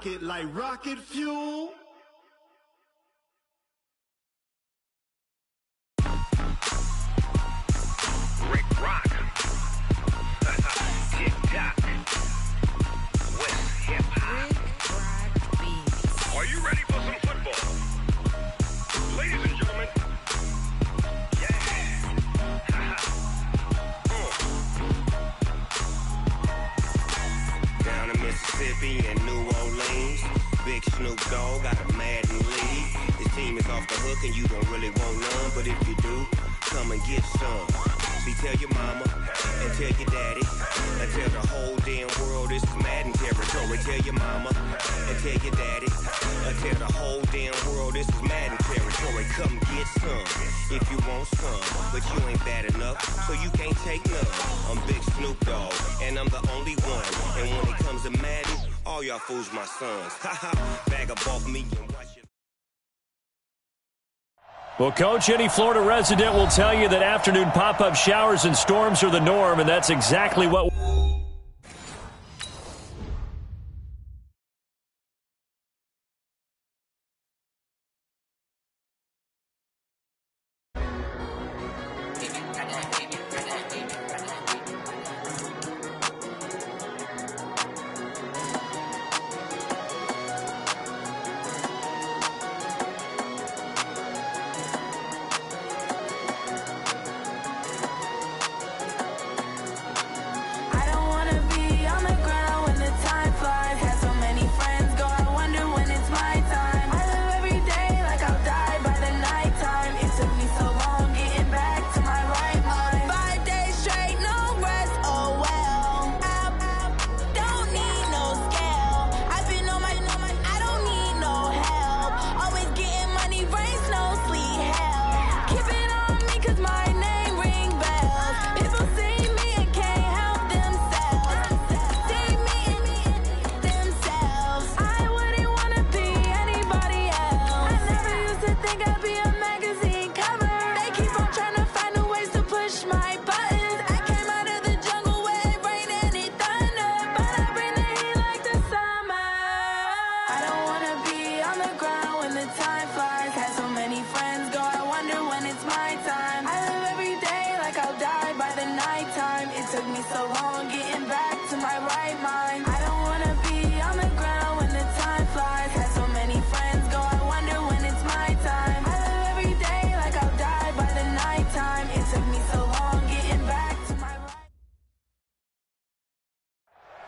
it like rocket fuel. Rick Rock. Tick-tock. West hip-hop. Rick Rock Beats. Are you ready for some football? Ladies and gentlemen. Down in Mississippi and New Orleans, Big Snoop Dogg got a Madden league. His team is off the hook and you don't really want none, but if you do, come and get some. See, tell your mama and tell your daddy and tell the whole damn world this is Madden territory. Tell your mama and tell your daddy and tell the whole damn world this is Madden territory. Come get some if you want some, but you ain't bad enough, so you can't take none. I'm Big Snoop Dogg and I'm the only one. And when it comes to Madden, all y'all fools my sons. Haha, bag up off me and watch it. Well, Coach, any Florida resident will tell you that afternoon pop-up showers and storms are the norm, and that's exactly what...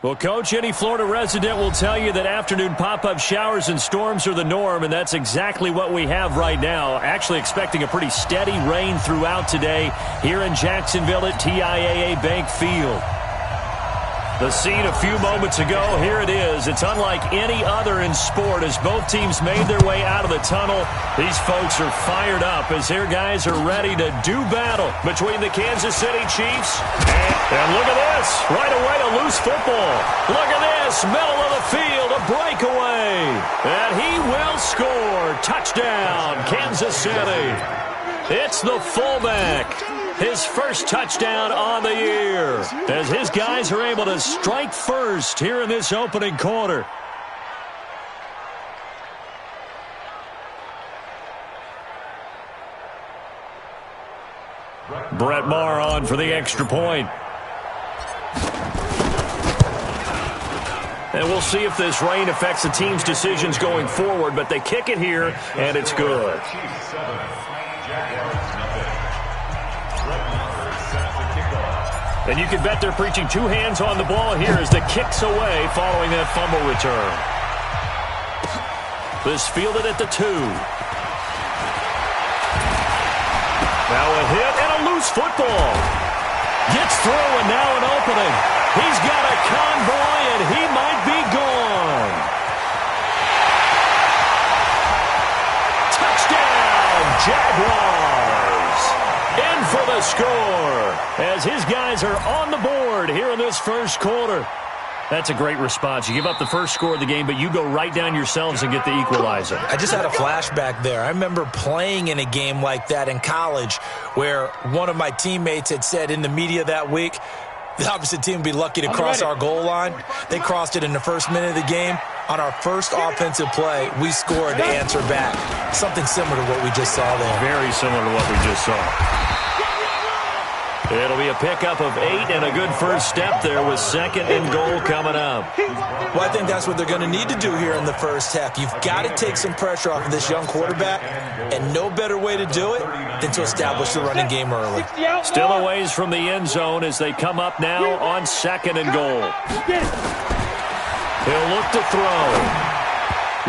Well, Coach, any Florida resident will tell you that afternoon pop-up showers and storms are the norm, and that's exactly what we have right now. Actually expecting a pretty steady rain throughout today here in Jacksonville at TIAA Bank Field. The scene a few moments ago, here it is. It's unlike any other in sport as both teams made their way out of the tunnel. These folks are fired up as their guys are ready to do battle between the Kansas City Chiefs. And look at this. Right away, a loose football. Look at this. Middle of the field, a breakaway. And he will score. Touchdown, Kansas City. It's the fullback. His first touchdown on the year as his guys are able to strike first here in this opening quarter. Brett Maher on for the extra point. And we'll see if this rain affects the team's decisions going forward, but they kick it here, and it's good. And you can bet they're preaching two hands on the ball here as the kick's away following that fumble return. This fielded at the 2. Now a hit and a loose football. Gets through and now an opening. He's got a convoy and he might be gone. Touchdown, Jaguars. In for the score as his guys are on the board here in this first quarter. That's a great response. You give up the first score of the game, but you go right down yourselves and get the equalizer. I just had a flashback there. I remember playing in a game like that in college where one of my teammates had said in the media that week, The opposite team would be lucky to cross our goal line. They crossed it in the first minute of the game. On our first offensive play, we scored to answer back. Something similar to what we just saw there. Very similar to what we just saw. It'll be a pickup of 8 and a good first step there with 2nd and goal coming up. Well, I think that's what they're going to need to do here in the first half. You've got to take some pressure off of this young quarterback, and no better way to do it than to establish the running game early. Still a ways from the end zone as they come up now on 2nd and goal. He'll look to throw.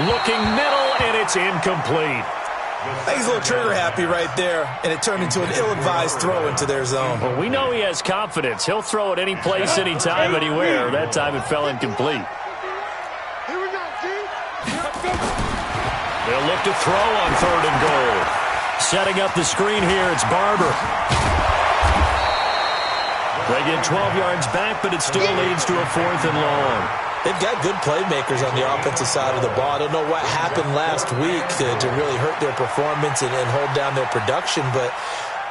Looking middle, and it's incomplete. I think he's a little trigger happy right there, and it turned into an ill-advised throw into their zone. Well, we know he has confidence. He'll throw it any place, anytime, anywhere. That time it fell incomplete. Here we go, G. They'll look to throw on 3rd and goal. Setting up the screen here, it's Barber. They get 12 yards back, but it still leads to a 4th and long. They've got good playmakers on the offensive side of the ball. I don't know what happened last week to really hurt their performance and hold down their production, but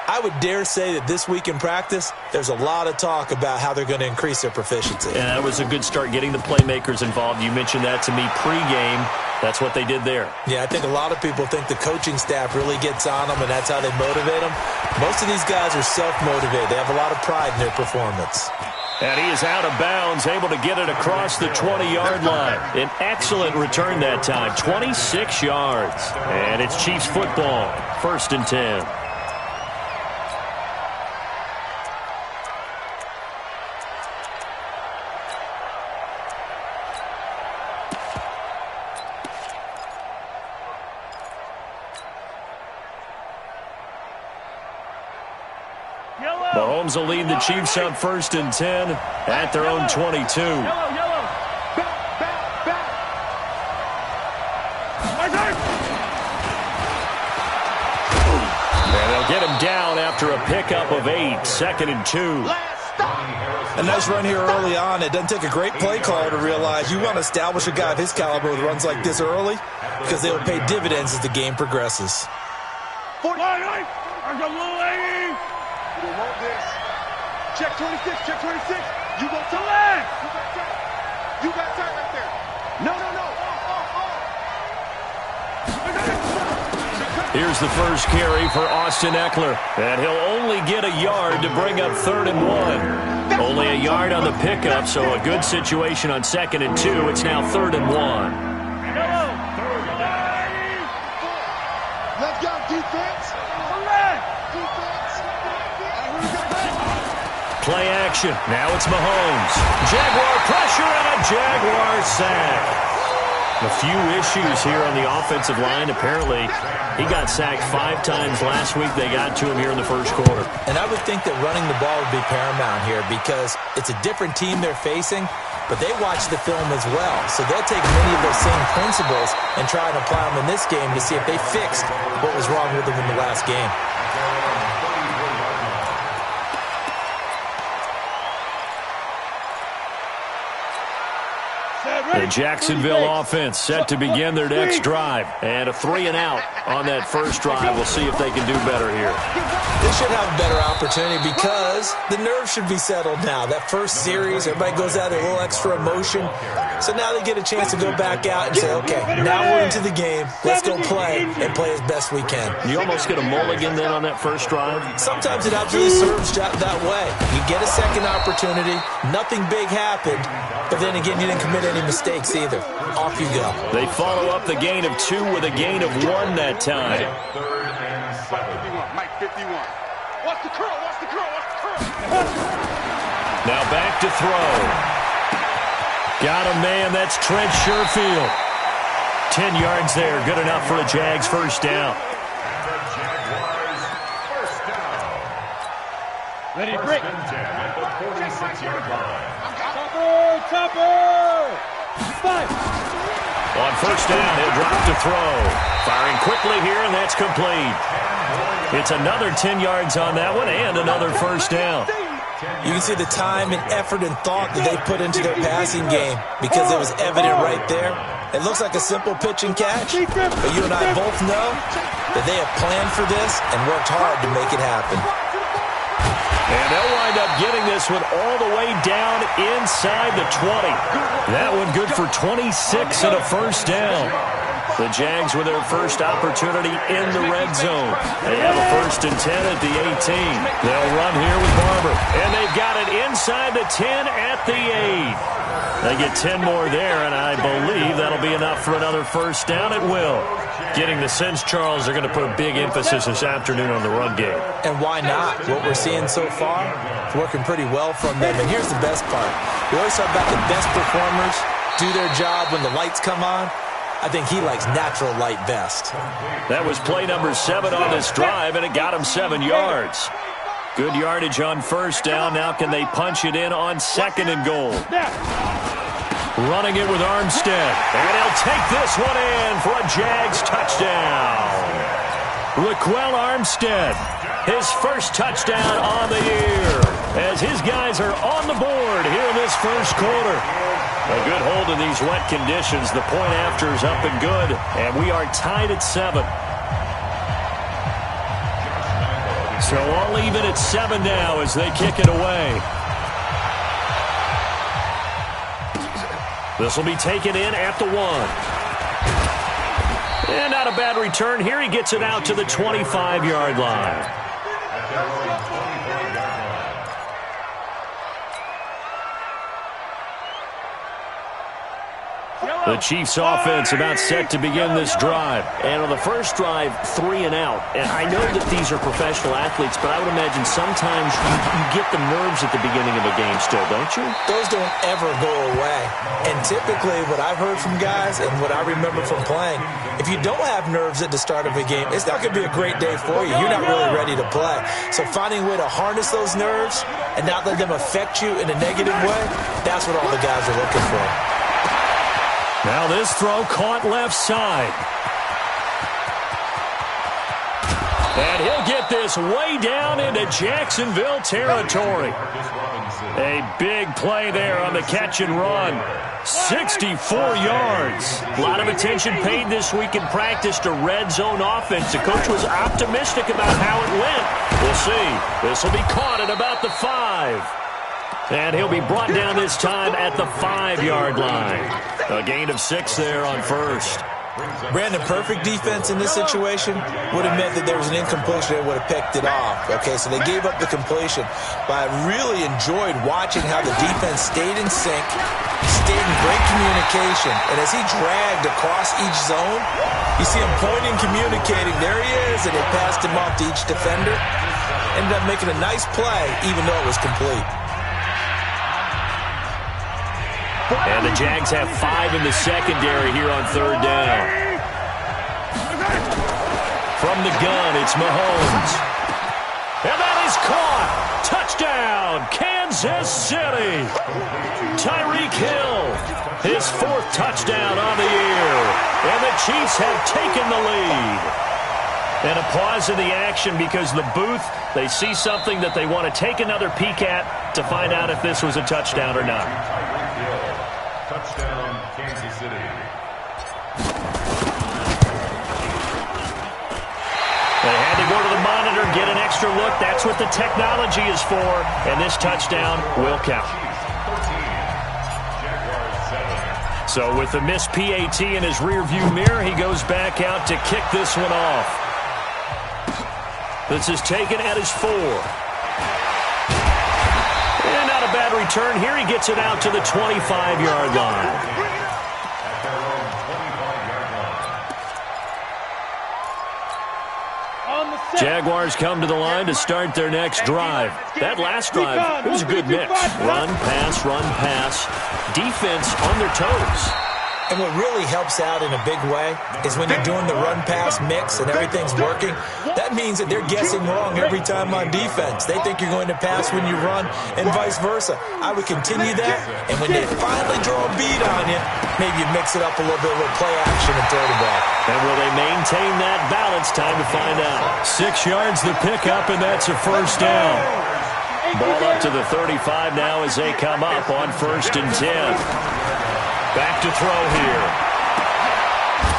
I would dare say that this week in practice, there's a lot of talk about how they're going to increase their proficiency. And that was a good start, getting the playmakers involved. You mentioned that to me pregame. That's what they did there. Yeah, I think a lot of people think the coaching staff really gets on them, and that's how they motivate them. Most of these guys are self-motivated. They have a lot of pride in their performance. And he is out of bounds, able to get it across the 20-yard line. An excellent return that time, 26 yards. And it's Chiefs football, 1st and 10. Mahomes will lead the Chiefs up 1st and 10 at their own 22. And they'll get him down after a pickup of 8, 2nd and 2. A nice run here early on. It doesn't take a great play caller to realize you want to establish a guy of his caliber with runs like this early because they will pay dividends as the game progresses. We want this. Check 26, check 26. You go to left. You got time right there. No. Here's the first carry for Austin Eckler. And he'll only get a yard to bring up 3rd and 1. Only a yard on the pickup, so a good situation on 2nd and 2. It's now 3rd and 1. Let's go, defense. Play action. Now it's Mahomes. Jaguar pressure and a Jaguar sack. A few issues here on the offensive line. Apparently, he got sacked 5 times last week. They got to him here in the first quarter. And I would think that running the ball would be paramount here because it's a different team they're facing, but they watch the film as well. So they'll take many of those same principles and try and apply them in this game to see if they fixed what was wrong with them in the last game. The Jacksonville offense set to begin their next drive. And a 3 and out on that first drive. We'll see if they can do better here. They should have a better opportunity because the nerves should be settled now. That first series, everybody goes out with a little extra emotion. So now they get a chance to go back out and say, okay, now we're into the game. Let's go play and play as best we can. You almost get a mulligan then on that first drive? Sometimes it absolutely serves that way. You get a second opportunity. Nothing big happened. But then again, you didn't commit any mistakes either. Off you go. They follow up the gain of 2 with a gain of 1 that time. Mike 51. Watch the curl. Now back to throw. Got a man. That's Trent Sherfield. 10 yards there. Good enough for a Jags first down. Ready, break. Topper! 5. On first down, he'll drop to throw. Firing quickly here, and that's complete. It's another 10 yards on that one and another first down. You can see the time and effort and thought that they put into their passing game because it was evident right there. It looks like a simple pitch and catch, but you and I both know that they have planned for this and worked hard to make it happen. And they'll wind up getting this one all the way down inside the 20. That one good for 26 and a first down. The Jags with their first opportunity in the red zone. They have a 1st and 10 at the 18. They'll run here with Barber. And they've got it inside the 10 at the 8. They get 10 more there, and I believe that'll be enough for another first down. It will. Getting the sense, Charles, they're going to put a big emphasis this afternoon on the run game. And why not? What we're seeing so far is working pretty well from them. And here's the best part. We always talk about the best performers do their job when the lights come on. I think he likes natural light best. That was play number 7 on this drive, and it got him 7 yards. Good yardage on first down. Now can they punch it in on 2nd and goal? Running it with Armstead. And he'll take this one in for a Jags touchdown. Raquel Armstead, his first touchdown on the year, as his guys are on the board here in this first quarter. A good hold in these wet conditions. The point after is up and good, and we are tied at 7. So all even at 7 now as they kick it away. This will be taken in at the 1. And not a bad return here. He gets it out to the 25-yard line. The Chiefs offense about set to begin this drive. And on the first drive, 3 and out. And I know that these are professional athletes, but I would imagine sometimes you get the nerves at the beginning of a game still, don't you? Those don't ever go away. And typically what I've heard from guys and what I remember from playing, if you don't have nerves at the start of a game, it's not going to be a great day for you. You're not really ready to play. So finding a way to harness those nerves and not let them affect you in a negative way, that's what all the guys are looking for. Now this throw caught left side. And he'll get this way down into Jacksonville territory. A big play there on the catch and run. 64 yards. A lot of attention paid this week in practice to red zone offense. The coach was optimistic about how it went. We'll see. This will be caught at about the 5. And he'll be brought down this time at the 5-yard line. A gain of 6 there on first. Brandon, perfect defense in this situation would have meant that there was an incompletion. They would have picked it off. Okay, so they gave up the completion. But I really enjoyed watching how the defense stayed in sync, stayed in great communication. And as he dragged across each zone, you see him pointing, communicating. There he is, and they passed him off to each defender. Ended up making a nice play, even though it was complete. And the Jags have 5 in the secondary here on 3rd down. From the gun, it's Mahomes. And that is caught. Touchdown, Kansas City. Tyreek Hill, his 4th touchdown on the year. And the Chiefs have taken the lead. And a pause in the action because the booth, they see something that they want to take another peek at to find out if this was a touchdown or not. Touchdown, Kansas City. They had to go to the monitor, get an extra look. That's what the technology is for. And this touchdown will count. So with the missed PAT in his rearview mirror, he goes back out to kick this one off. This is taken at his 4. And not a bad return here. He gets it out to the 25-yard line. Jaguars come to the line to start their next drive. That last drive, it was a good mix. Run, pass, defense on their toes. And what really helps out in a big way is when you're doing the run-pass mix and everything's working, that means that they're guessing wrong every time on defense. They think you're going to pass when you run and vice versa. I would continue that, and when they finally draw a beat on you, maybe you mix it up a little bit with play action and throw the ball. And will they maintain that balance? Time to find out. 6 yards the pickup, and that's a first down. Ball up to the 35 now as they come up on 1st and 10. Back to throw here.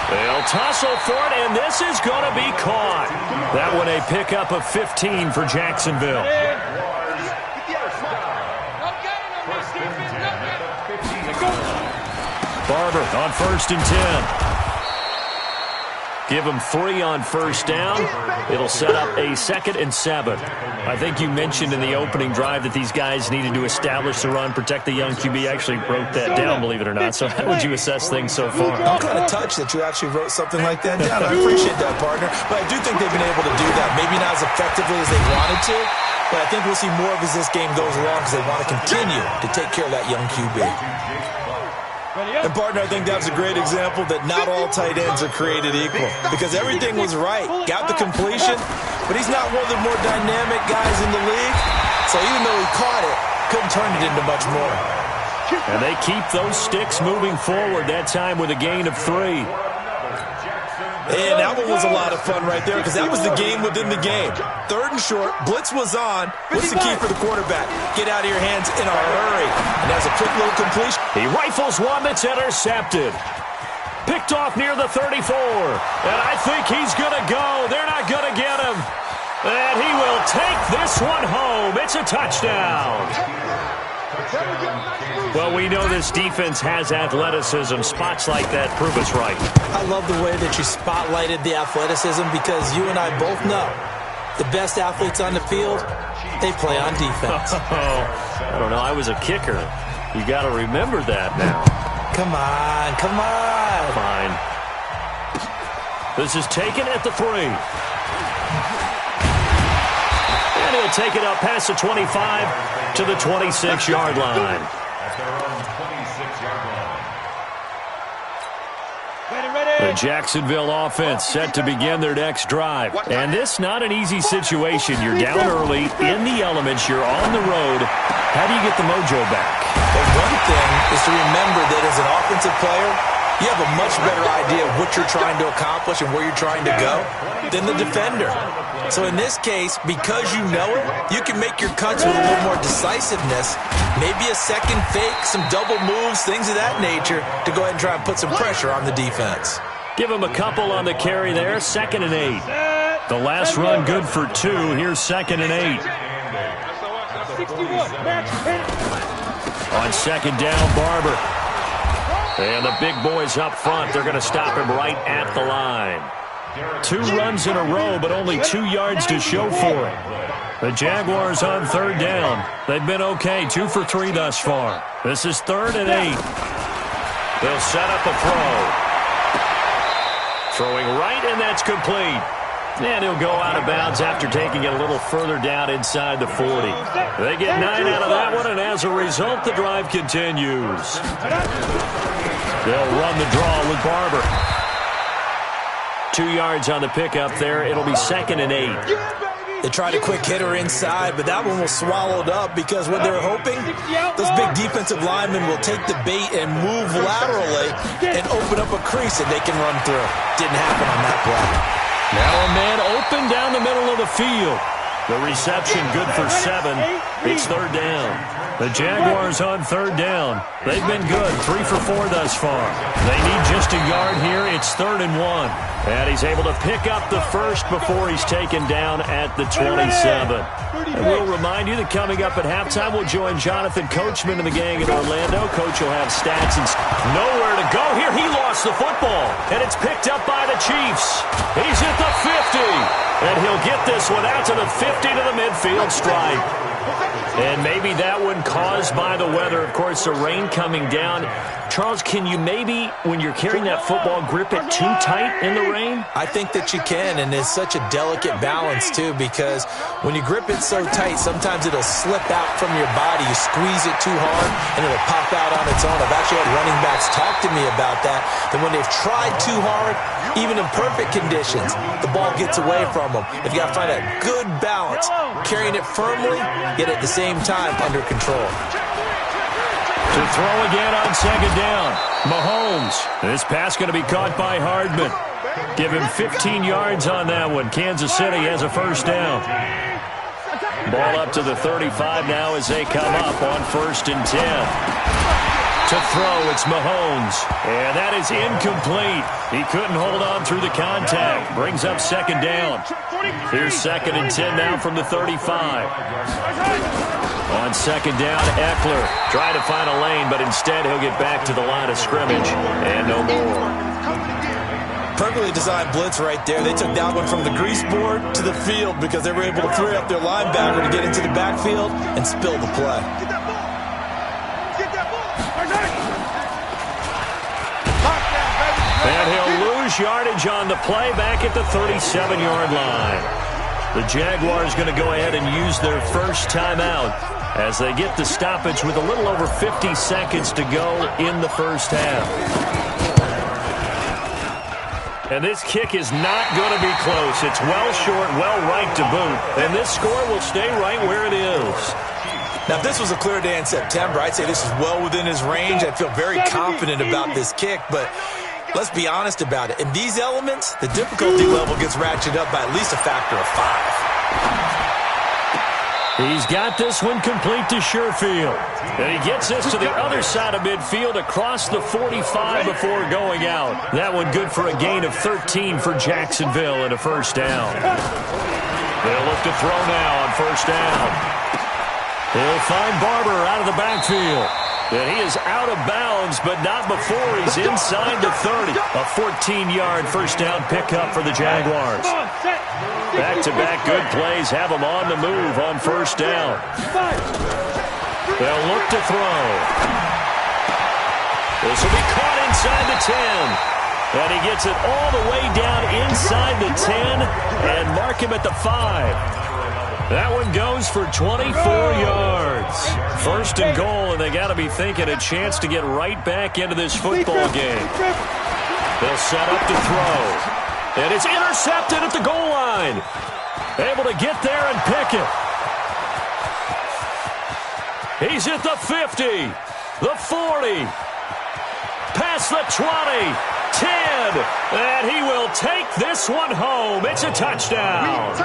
They'll tussle for it, and this is going to be caught. That one a pickup of 15 for Jacksonville. Barber on 1st and 10. Give him 3 on 1st down. It'll set up a 2nd and 7. I think you mentioned in the opening drive that these guys needed to establish the run, protect the young QB. Actually wrote that down, believe it or not. So how would you assess things so far? I'm kind of touched that you actually wrote something like that down. I appreciate that, partner. But I do think they've been able to do that. Maybe not as effectively as they wanted to, but I think we'll see more of as this game goes along because they want to continue to take care of that young QB. And, partner, I think that was a great example that not all tight ends are created equal because everything was right. Got the completion, but he's not one of the more dynamic guys in the league. So even though he caught it, couldn't turn it into much more. And they keep those sticks moving forward, that time with a gain of 3. And that one was a lot of fun right there because that was the game within the game. 3rd and short, blitz was on. What's the key for the quarterback? Get out of your hands in a hurry. And that's a quick little completion. He rifles one that's intercepted. Picked off near the 34. And I think he's going to go. They're not going to get him. And he will take this one home. It's a touchdown. Well, we know this defense has athleticism. Spots like that prove us right. I love the way that you spotlighted the athleticism because you and I both know the best athletes on the field, they play on defense. I don't know. I was a kicker. You got to remember that now. Come on, come on. Fine. This is taken at the 3. And he'll take it up past the 25 to the 26-yard line. The Jacksonville offense set to begin their next drive. And this not an easy situation. You're down early, in the elements, you're on the road. How do you get the mojo back? Well, one thing is to remember that as an offensive player, you have a much better idea of what you're trying to accomplish and where you're trying to go than the defender. So in this case, because you know it, you can make your cuts with a little more decisiveness, maybe a second fake, some double moves, things of that nature, to go ahead and try and put some pressure on the defense. Give him a couple on the carry there, 2nd and 8. The last run good for 2. Here's 2nd and 8. On 2nd down, Barber. And the big boys up front, they're going to stop him right at the line. 2 runs in a row, but only 2 yards to show for it. The Jaguars on 3rd down. They've been okay, 2 for 3 thus far. This is 3rd and 8. They'll set up a throw. Throwing right, and that's complete. And he'll go out of bounds after taking it a little further down inside the 40. They get 9 out of that one, and as a result, the drive continues. They'll run the draw with Barber. 2 yards on the pickup there. It'll be 2nd and 8. They tried a quick hitter inside, but that one was swallowed up because what they're hoping, those big defensive linemen will take the bait and move laterally and open up a crease that they can run through. Didn't happen on that play. Now a man open down the middle of the field. The reception good for 7. It's 3rd down. The Jaguars on 3rd down. They've been good, 3 for 4 thus far. They need just a yard here. It's 3rd and 1. And he's able to pick up the first before he's taken down at the 27. And we'll remind you that coming up at halftime, we'll join Jonathan Coachman and the gang in Orlando. Coach will have stats and nowhere to go here. He lost the football, and it's picked up by the Chiefs. He's at the 50, and he'll get this one out to the 50 to the midfield stripe. And maybe that one caused by the weather. Of course, the rain coming down. Charles, can you maybe, when you're carrying that football, grip it too tight in the rain? I think that you can, and it's such a delicate balance, too, because when you grip it so tight, sometimes it'll slip out from your body. You squeeze it too hard, and it'll pop out on its own. I've actually had running backs talk to me about that when they've tried too hard, even in perfect conditions, the ball gets away from them. If you got to find a good balance, carrying it firmly, yet at the same time under control. To throw again on 2nd down. Mahomes. This pass going to be caught by Hardman. Give him 15 yards on that one. Kansas City has a 1st down. Ball up to the 35 now as they come up on 1st and 10. To throw, it's Mahomes. And that is incomplete. He couldn't hold on through the contact. Brings up 2nd down. Here's 2nd and 10 now from the 35. On second down, Eckler trying to find a lane, but instead he'll get back to the line of scrimmage and no more. Perfectly designed blitz right there. They took that one from the grease board to the field because they were able to free up their linebacker to get into the backfield and spill the play. Get that ball. Get that ball. And he'll lose yardage on the play back at the 37-yard line. The Jaguars going to go ahead and use their first timeout as they get the stoppage with a little over 50 seconds to go in the first half. And this kick is not going to be close. It's well short, well right to boot. And this score will stay right where it is. Now, if this was a clear day in September, I'd say this is well within his range. I'd feel very confident about this kick, but let's be honest about it. In these elements, the difficulty level gets ratcheted up by at least a factor of 5. He's got this one complete to Sherfield. And he gets this to the other side of midfield across the 45 before going out. That one good for a gain of 13 for Jacksonville and a first down. They'll look to throw now on first down. He'll find Barber out of the backfield. And he is out of bounds, but not before he's inside the 30. A 14-yard first down pickup for the Jaguars. Back-to-back good plays have them on the move on first down. They'll look to throw. This will be caught inside the 10. And he gets it all the way down inside the 10 and mark him at the 5. That one goes for 24 yards. First and goal, and they got to be thinking a chance to get right back into this football game. They'll set up to throw. And it's intercepted at the goal line. Able to get there and pick it. He's at the 50, the 40, past the 20, 10, and he will take this one home. It's a touchdown.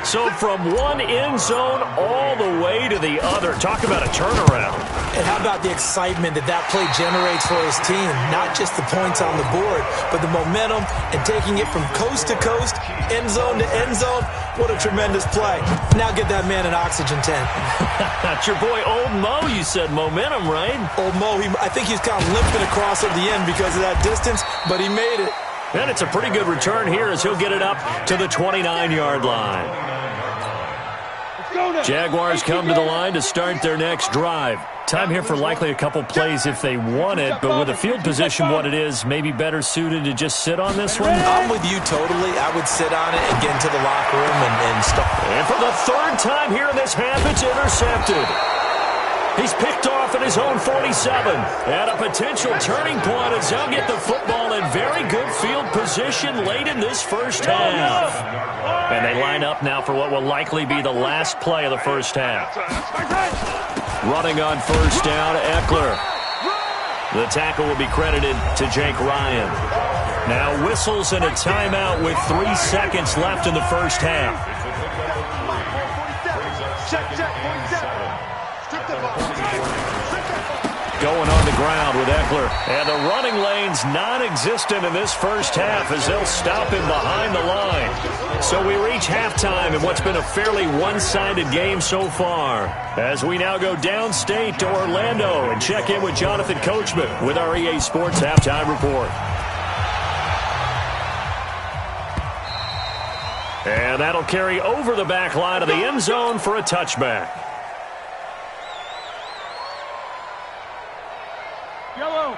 So from one end zone all the way to the other. Talk about a turnaround. And how about the excitement that that play generates for his team? Not just the points on the board, but the momentum and taking it from coast to coast, end zone to end zone. What a tremendous play. Now get that man an oxygen tank. That's your boy Old Mo. You said momentum, right? Old Mo, I think he's kind of limping across at the end because of that distance, but he made it. And it's a pretty good return here as he'll get it up to the 29-yard line. Jaguars come to the line to start their next drive. Time here for likely a couple plays if they want it, but with the field position what it is, maybe better suited to just sit on this one? I'm with you totally. I would sit on it and get into the locker room and start. And for the third time here in this half, it's intercepted. He's picked off at his own 47. And a potential turning point as they'll get the football in very good field position late in this first half. And they line up now for what will likely be the last play of the first half. Running on first down, Eckler. The tackle will be credited to Jake Ryan. Now whistles and a timeout with 3 seconds left in the first half. Going on the ground with Eckler. And the running lane's non-existent in this first half as they'll stop him behind the line. So we reach halftime in what's been a fairly one-sided game so far. As we now go downstate to Orlando and check in with Jonathan Coachman with our EA Sports Halftime Report. And that'll carry over the back line of the end zone for a touchback.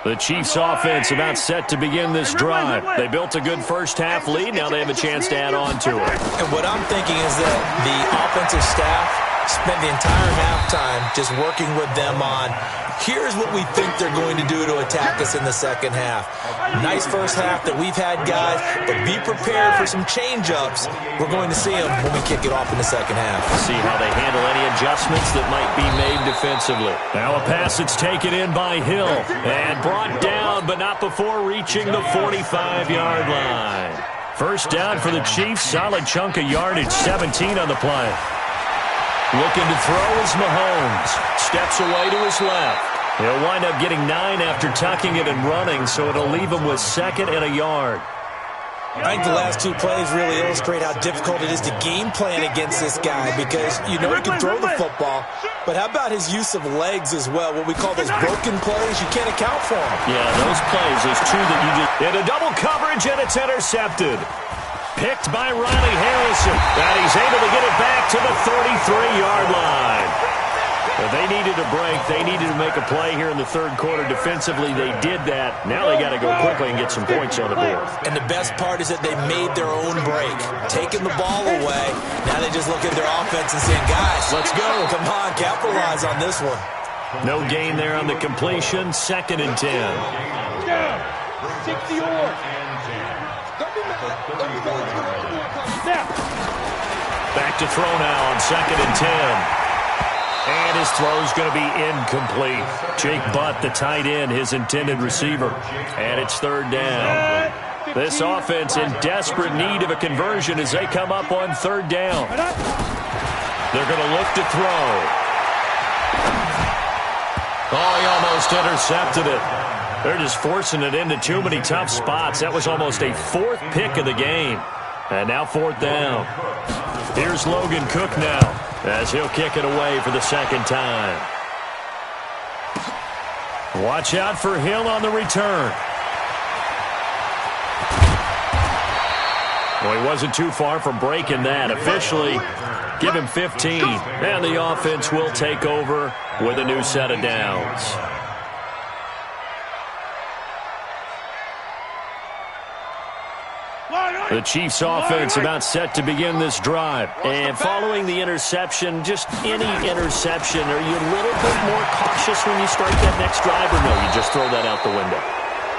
The Chiefs offense about set to begin this drive. They built a good first half lead. Now they have a chance to add on to it. And what I'm thinking is that the offensive staff spent the entire halftime just working with them on, here's what we think they're going to do to attack us in the second half. Nice first half that we've had, guys, but be prepared for some change-ups. We're going to see them when we kick it off in the second half. See how they handle any adjustments that might be made defensively. Now a pass that's taken in by Hill and brought down, but not before reaching the 45-yard line. First down for the Chiefs. Solid chunk of yardage, 17 on the play. Looking to throw is Mahomes. Steps away to his left. He'll wind up getting 9 after tucking it and running, so it'll leave him with 2nd and a yard. I think the last two plays really illustrate how difficult it is to game plan against this guy because you know he can throw the football, but how about his use of legs as well? What we call those broken plays, you can't account for them. Yeah, those plays, there's two that you just... In a double coverage, and it's intercepted. Picked by Riley Harrison, and he's able to get it back to the 33-yard line. But they needed a break. They needed to make a play here in the third quarter. Defensively, they did that. Now they got to go quickly and get some points on the board. And the best part is that they made their own break, taking the ball away. Now they just look at their offense and saying, guys, let's go. Come on, capitalize on this one. No gain there on the completion. 2nd and 10. Back to throw now on 2nd and 10. And his throw's going to be incomplete. Jake Butt, the tight end, his intended receiver. And it's 3rd down. This offense in desperate need of a conversion as they come up on 3rd down. They're going to look to throw. Oh, he almost intercepted it. They're just forcing it into too many tough spots. That was almost a 4th pick of the game. And now 4th down. Here's Logan Cook now as he'll kick it away for the 2nd time. Watch out for Hill on the return. Well, he wasn't too far from breaking that. Officially, give him 15. And the offense will take over with a new set of downs. The Chiefs offense about set to begin this drive. And following the interception, just any interception, are you a little bit more cautious when you start that next drive, or no, you just throw that out the window?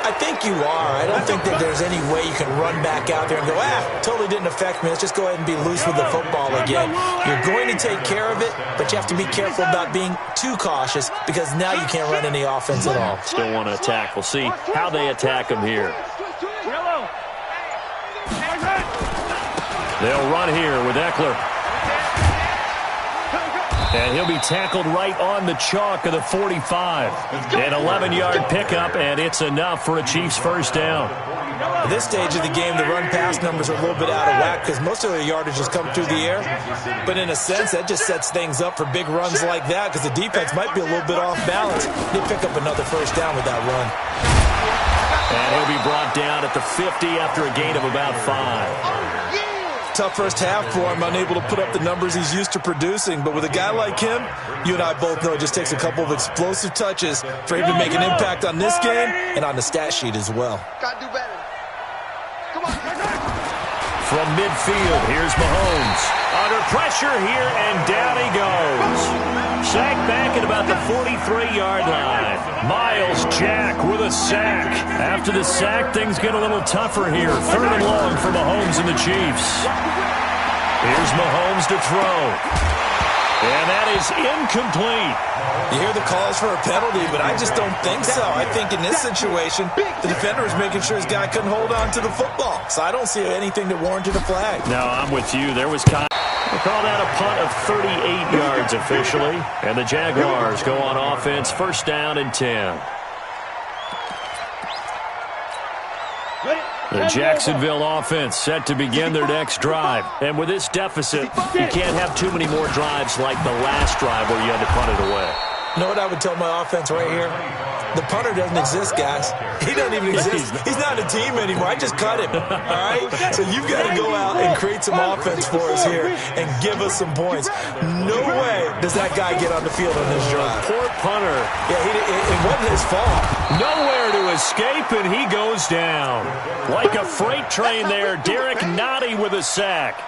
I think you are. I don't think that there's any way you can run back out there and go, totally didn't affect me. Let's just go ahead and be loose with the football again. You're going to take care of it, but you have to be careful about being too cautious because now you can't run any offense at all. Still want to attack. We'll see how they attack him here. They'll run here with Eckler. And he'll be tackled right on the chalk of the 45. An 11-yard pickup, and it's enough for a Chiefs 1st down. At this stage of the game, the run-pass numbers are a little bit out of whack because most of their yardage has come through the air. But in a sense, that just sets things up for big runs like that because the defense might be a little bit off balance. They pick up another 1st down with that run. And he'll be brought down at the 50 after a gain of about 5. Tough first half for him, unable to put up the numbers he's used to producing. But with a guy like him, you and I both know it just takes a couple of explosive touches for him to make an impact on this game and on the stat sheet as well. Gotta do better. Come on. From midfield, here's Mahomes. Under pressure here, and down he goes. Sacked back at about the 43-yard line. Miles Jack with a sack. After the sack, things get a little tougher here. 3rd and long for Mahomes and the Chiefs. Here's Mahomes to throw. And that is incomplete. You hear the calls for a penalty, but I just don't think so. I think in this situation, the defender is making sure his guy couldn't hold on to the football. So I don't see anything that warranted a flag. No, I'm with you. There was we'll call that a punt of 38 yards officially. And the Jaguars go on offense, 1st down and 10. The Jacksonville offense set to begin their next drive. And with this deficit, you can't have too many more drives like the last drive where you had to punt it away. You know what I would tell my offense right here? The punter doesn't exist, guys. He doesn't even exist. He's not a team anymore. I just cut him, all right? So you've got to go out and create some offense for us here and give us some points. No way does that guy get on the field on this drive. Poor punter. Yeah, it wasn't his fault. Nowhere to escape, and he goes down. Like a freight train there, Derek Nottie with a sack.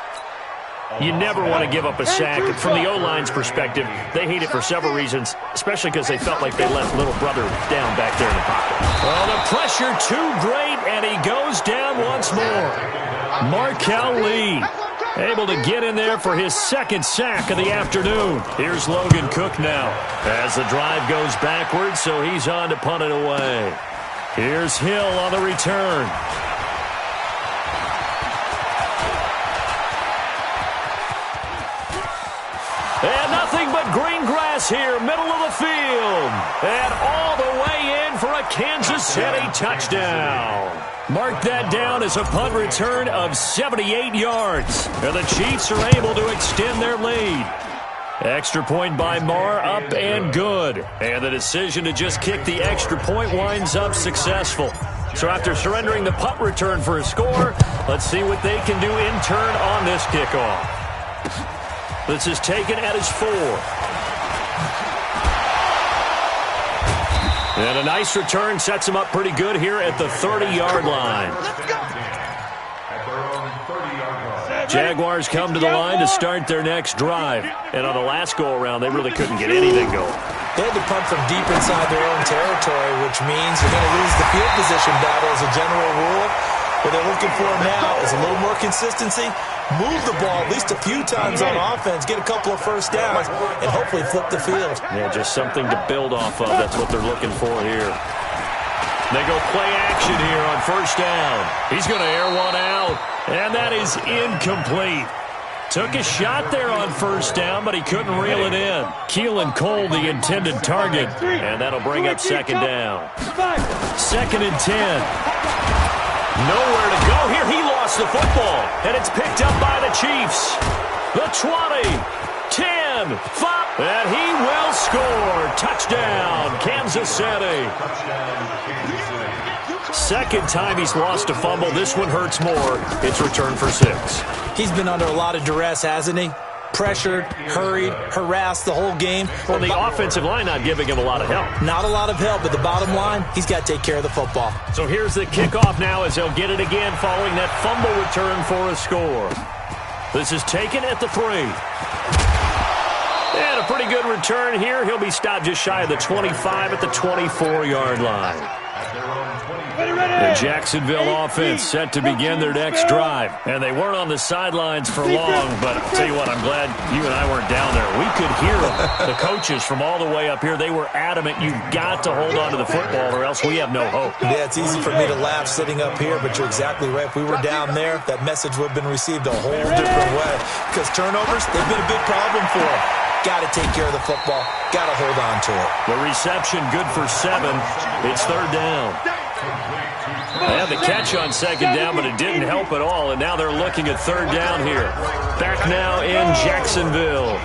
You never want to give up a sack. From the O-line's perspective, they hate it for several reasons, especially because they felt like they left little brother down back there in the pocket. Well, the pressure too great, and he goes down once more. Markel Lee able to get in there for his 2nd sack of the afternoon. Here's Logan Cook now as the drive goes backwards, so he's on to punt it away. Here's Hill on the return. And nothing but green grass here, middle of the field. And all the way in for a Kansas City touchdown. Mark that down as a punt return of 78 yards. And the Chiefs are able to extend their lead. Extra point by Marr, up and good. And the decision to just kick the extra point winds up successful. So after surrendering the punt return for a score, let's see what they can do in turn on this kickoff. This is taken at his 4. And a nice return sets him up pretty good here at the 30-yard line. Jaguars come to the line to start their next drive. And on the last go-around, they really couldn't get anything going. They had to punt from deep inside their own territory, which means you're going to lose the field position battle as a general rule. What they're looking for now is a little more consistency, move the ball at least a few times on offense, get a couple of first downs, and hopefully flip the field. Yeah, just something to build off of. That's what they're looking for here. They go play action here on first down. He's going to air one out, and that is incomplete. Took a shot there on first down, but he couldn't reel it in. Keelan Cole, the intended target, and that'll bring up second down. 2nd and 10. Nowhere to go here. He lost the football, and it's picked up by the Chiefs. The 20, 10, 5, and he will score. Touchdown, Kansas City. Second time he's lost a fumble. This one hurts more. It's returned for 6. He's been under a lot of duress, hasn't he? Pressured, hurried, harassed the whole game. Well, the offensive line not giving him a lot of help. Not a lot of help, but the bottom line, he's got to take care of the football. So here's the kickoff now as they'll get it again following that fumble return for a score. This is taken at the 3. And a pretty good return here. He'll be stopped just shy of the 25 at the 24-yard line. The Jacksonville offense set to begin their next drive. And they weren't on the sidelines for long, but I'll tell you what, I'm glad you and I weren't down there. We could hear them. The coaches from all the way up here, they were adamant, you've got to hold on to the football or else we have no hope. Yeah, it's easy for me to laugh sitting up here, but you're exactly right. If we were down there, that message would have been received a whole different way. Because turnovers, they've been a big problem for them. Got to take care of the football. Got to hold on to it. The reception good for 7. It's third down. They had the catch on second down, but it didn't help at all, and now they're looking at third down here. Back now in Jacksonville.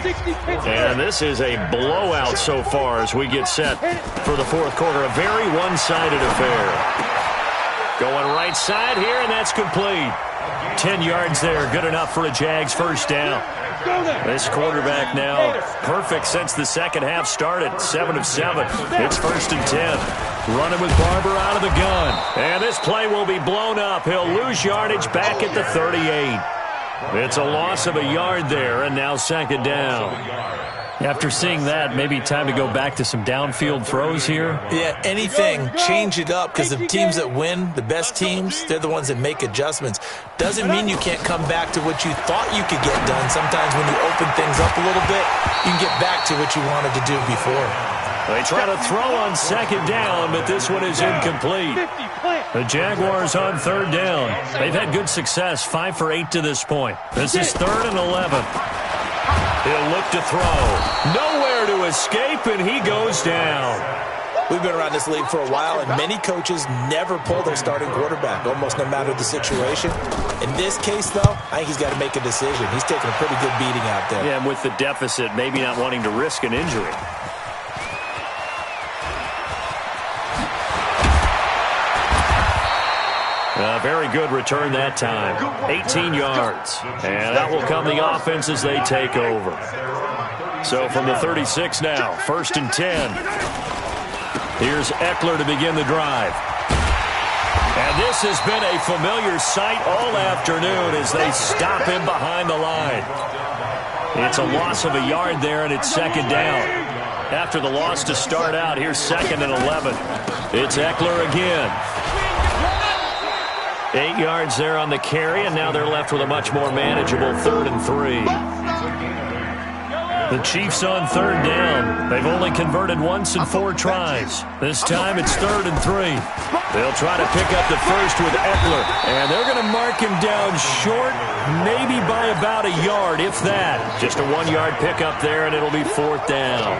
And this is a blowout so far as we get set for the fourth quarter. A very one-sided affair. Going right side here, and that's complete. 10 yards there, good enough for a Jags first down. This quarterback now perfect since the second half started. 7 of 7. It's 1st and 10. Running with Barber out of the gun. And this play will be blown up. He'll lose yardage back at the 38. It's a loss of a yard there, and now second down. After seeing that, maybe time to go back to some downfield throws here. Yeah, anything, change it up, because the teams that win, the best teams, they're the ones that make adjustments. Doesn't mean you can't come back to what you thought you could get done. Sometimes when you open things up a little bit, you can get back to what you wanted to do before. They try to throw on second down, but this one is incomplete. The Jaguars on third down. They've had good success, 5 for 8 to this point. This is 3rd and 11. He'll look to throw. Nowhere to escape, and he goes down. We've been around this league for a while, and many coaches never pull their starting quarterback, almost no matter the situation. In this case, though, I think he's got to make a decision. He's taking a pretty good beating out there. Yeah, and with the deficit, maybe not wanting to risk an injury. A very good return that time. 18 yards. And that will come the offense as they take over. So from the 36 now, 1st and 10. Here's Eckler to begin the drive. And this has been a familiar sight all afternoon as they stop him behind the line. It's a loss of a yard there, and it's second down. After the loss to start out, here's 2nd and 11. It's Eckler again. 8 yards there on the carry, and now they're left with a much more manageable 3rd and 3. The Chiefs on third down. They've only converted once in 4 tries. This time it's 3rd and 3. They'll try to pick up the first with Eckler, and they're going to mark him down short, maybe by about a yard, if that. Just a 1-yard pickup there, and it'll be 4th down.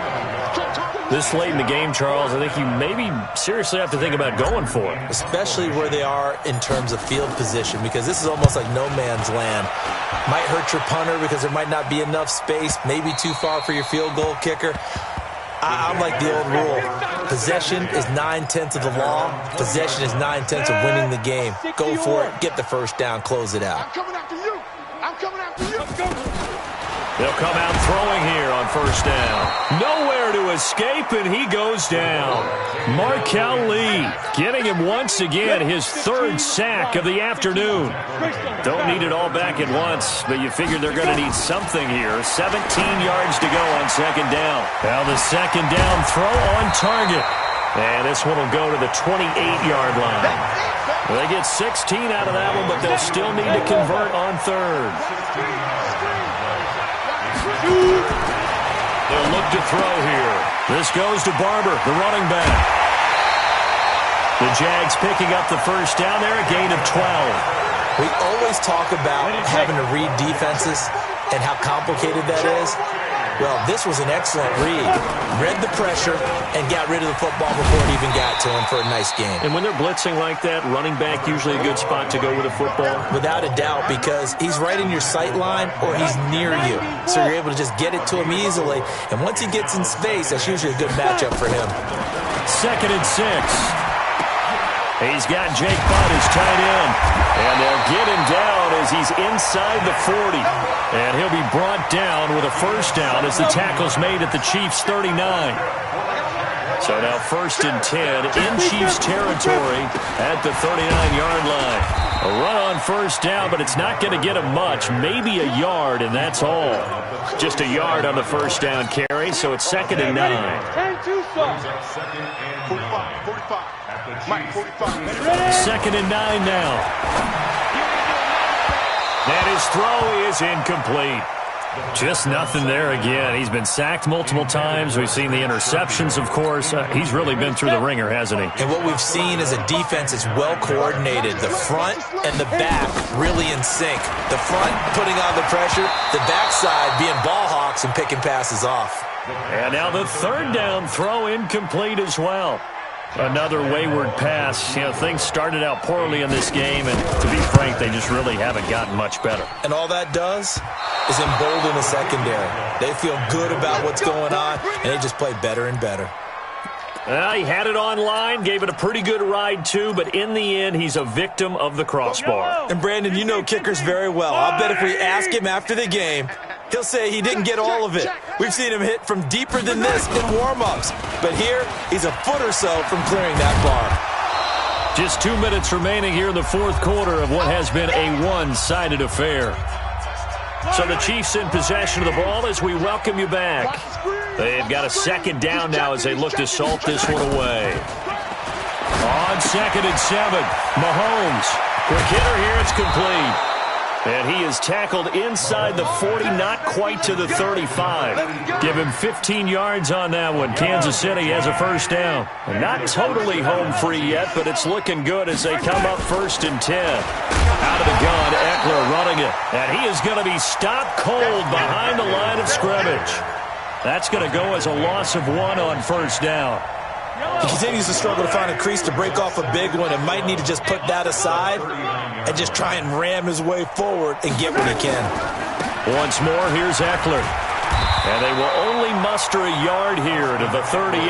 This late in the game, Charles, I think you maybe seriously have to think about going for it. Especially where they are in terms of field position, because this is almost like no man's land. Might hurt your punter because there might not be enough space, maybe too far for your field goal kicker. I'm like the old rule. Possession is 9/10 of the law. Possession is 9/10 of winning the game. Go for it. Get the first down. Close it out. I'm coming after you. I'm coming after you. Let's go. They'll come out throwing here on first down. Nowhere to escape, and he goes down. Markel Lee getting him once again, his third sack of the afternoon. Don't need it all back at once, but you figure they're going to need something here. 17 yards to go on second down. Now the second down throw on target. And this one will go to the 28-yard line. They get 16 out of that one, but they'll still need to convert on third. They'll look to throw here. This goes to Barber, the running back. The Jags picking up the first down there, a gain of 12. We always talk about having to read defenses and how complicated that is. Well, this was an excellent read. Read the pressure and got rid of the football before it even got to him for a nice game. And when they're blitzing like that, running back usually a good spot to go with a football? Without a doubt, because he's right in your sight line or he's near you. So you're able to just get it to him easily. And once he gets in space, that's usually a good matchup for him. 2nd and 6. He's got Jake Butt as tight end. And they'll get him down as he's inside the 40. And he'll be brought down with a first down as the tackle's made at the Chiefs' 39. So now 1st and 10 in Chiefs territory at the 39-yard line. A run on first down, but it's not going to get him much. Maybe a yard, and that's all. Just a yard on the first down carry, so it's 2nd and 9. 45. Mike, 45. 2nd and 9 now. And his throw is incomplete. Just nothing there again. He's been sacked multiple times. We've seen the interceptions, of course. He's really been through the ringer, hasn't he? And what we've seen is a defense that's well coordinated. The front and the back really in sync. The front putting on the pressure, the backside being ball hawks and picking passes off. And now the 3rd down throw incomplete as well. Another wayward pass. You know, things started out poorly in this game, and to be frank, they just really haven't gotten much better. And all that does is embolden the secondary. They feel good about what's going on, and they just play better and better. He had it online, gave it a pretty good ride too, but in the end, he's a victim of the crossbar. And Brandon, you know kickers very well. I'll bet if we ask him after the game, he'll say he didn't get all of it. We've seen him hit from deeper than this in warm-ups. But here, he's a foot or so from clearing that bar. Just 2 minutes remaining here in the 4th quarter of what has been a one-sided affair. So the Chiefs in possession of the ball as we welcome you back. They've got a 2nd down now as they look to salt this one away. On 2nd and 7, Mahomes. Quick hitter here, it's complete. And he is tackled inside the 40, not quite to the 35. Give him 15 yards on that one. Kansas City has a first down. Not totally home free yet, but it's looking good as they come up 1st and 10. Out of the gun, Eckler running it. And he is going to be stopped cold behind the line of scrimmage. That's going to go as a loss of 1 on first down. He continues to struggle to find a crease to break off a big one and might need to just put that aside and just try and ram his way forward and get what he can. Once more, here's Eckler. And they will only muster a yard here to the 38.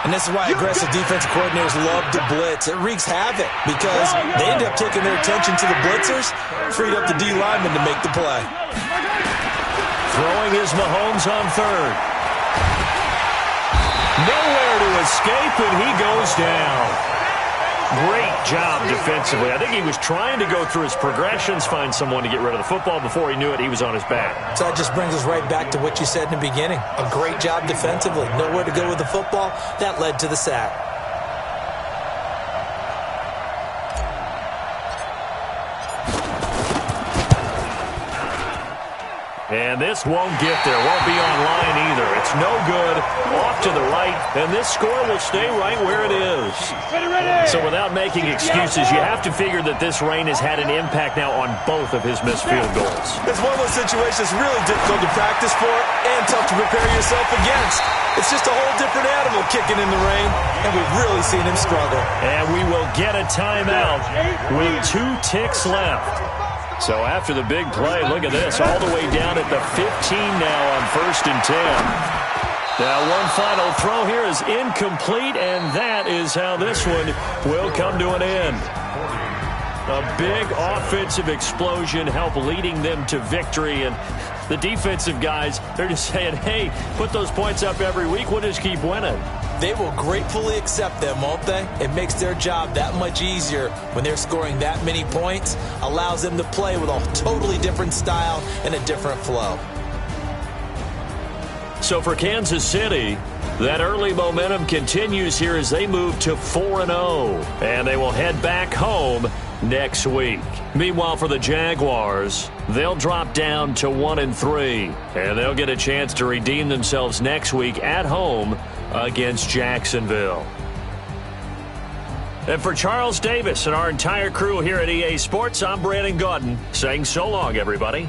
And this is why aggressive defensive coordinators love to blitz. It wreaks havoc because they end up taking their attention to the blitzers, freed up the D lineman to make the play. Throwing is Mahomes on 3rd. Nowhere to escape, and he goes down. Great job defensively. I think he was trying to go through his progressions, find someone to get rid of the football. Before he knew it, he was on his back. So that just brings us right back to what you said in the beginning. A great job defensively. Nowhere to go with the football. That led to the sack. And this won't get there, won't be online either. It's no good, off to the right, and this score will stay right where it is. So without making excuses, you have to figure that this rain has had an impact now on both of his missed field goals. It's one of those situations really difficult to practice for and tough to prepare yourself against. It's just a whole different animal kicking in the rain, and we've really seen him struggle. And we will get a timeout with 2 ticks left. So after the big play, look at this, all the way down at the 15 now on 1st and 10. Now one final throw here is incomplete, and that is how this one will come to an end. A big offensive explosion helped leading them to victory, and the defensive guys, they're just saying, hey, put those points up every week, we'll just keep winning. They will gratefully accept them, won't they? It makes their job that much easier when they're scoring that many points, allows them to play with a totally different style and a different flow. So for Kansas City, that early momentum continues here as they move to 4-0, and they will head back home next week. Meanwhile, for the Jaguars, they'll drop down to 1-3, and they'll get a chance to redeem themselves next week at home against Jacksonville. And for Charles Davis and our entire crew here at EA Sports, I'm Brandon Gaudin saying so long, everybody.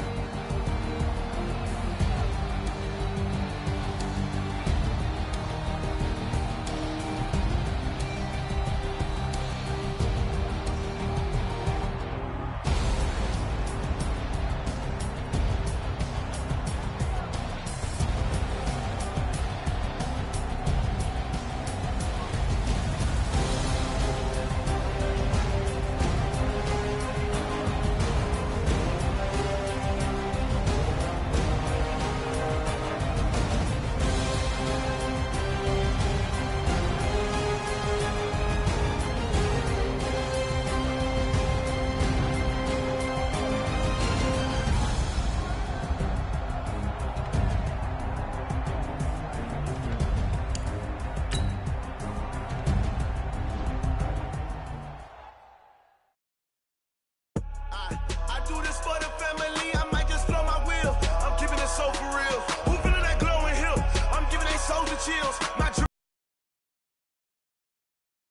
Chills. My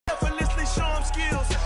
effortlessly show 'em skills.